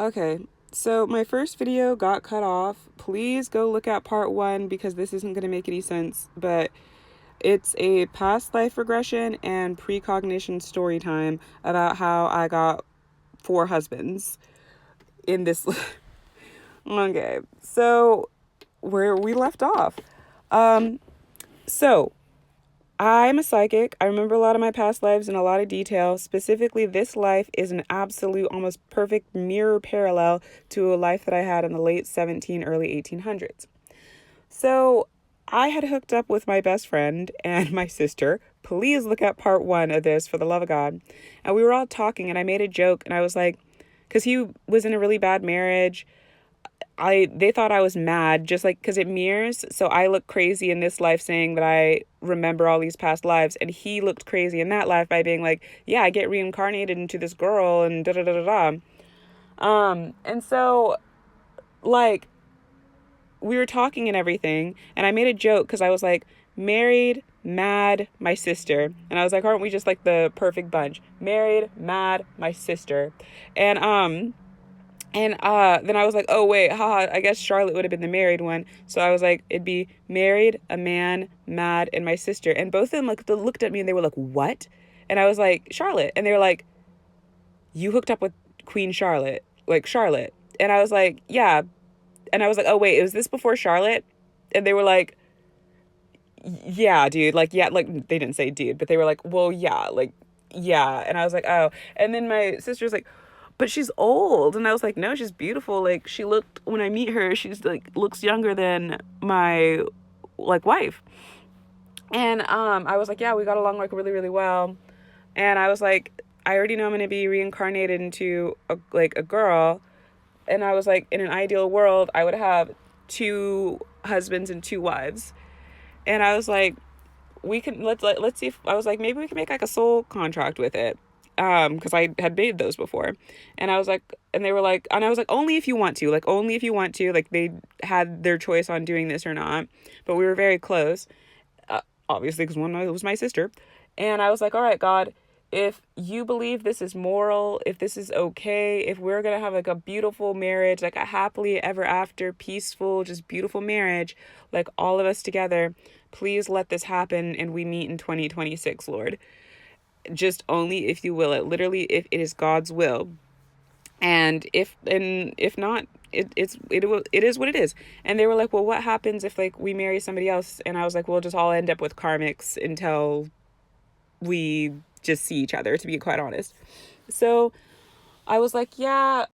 Okay, so my first video got cut off. Please go look at part one because this isn't going to make any sense. But it's a past life regression and precognition story time about how I got four husbands in this. Okay, so where we left off. Um, so I'm a psychic. I remember a lot of my past lives in a lot of detail. Specifically, this life is an absolute, almost perfect mirror parallel to a life that I had in the late 17, early 1800s. So I had hooked up with my best friend and my sister. Please look at part one of this for the love of God. And we were all talking, and I made a joke, and I was like, because he was in a really bad marriage. They thought I was mad just like because it mirrors, so I look crazy in this life saying that I remember all these past lives, and he looked crazy in that life by being like, yeah, I get reincarnated into this girl and da da da da da. And so like we were talking and everything, and I made a joke because I was like, married, mad, my sister. And I was like, aren't we just like the perfect bunch? Married, mad, my sister. And then I was like, oh wait, haha, I guess Charlotte would have been the married one. So I was like, it'd be married, a man, mad, and my sister. And both of them like they looked at me and they were like, what? And I was like, Charlotte. And they were like, you hooked up with Queen Charlotte, like Charlotte. And I was like, yeah. And I was like, oh wait, was this before Charlotte? And they were like, yeah, dude. Like, yeah, like they didn't say dude, but they were like, well, yeah, like, yeah. And I was like, oh. And then my sister's like, but she's old. And I was like, no, she's beautiful. Like, she looked, when I meet her, she's like, looks younger than my, like, wife. And I was like, yeah, we got along like really, really well. And I was like, I already know I'm gonna be reincarnated into a girl. And I was like, in an ideal world, I would have two husbands and two wives. And I was like, we can let's see if I was like, maybe we can make like a soul contract with it. Because I had made those before. And I was like, and they were like, and I was like, only if you want to, like only if you want to, like they had their choice on doing this or not. But we were very close, obviously, because one was my sister. And I was like, all right, God, if you believe this is moral, if this is okay, if we're gonna have like a beautiful marriage, like a happily ever after, peaceful, just beautiful marriage, like all of us together, please let this happen and we meet in 2026, Lord. Just only if you will it, literally, if it is God's will. And if not, it is what it is. And they were like, well, what happens if like we marry somebody else? And I was like, we'll just all end up with karmics until we just see each other, to be quite honest. So I was like, yeah,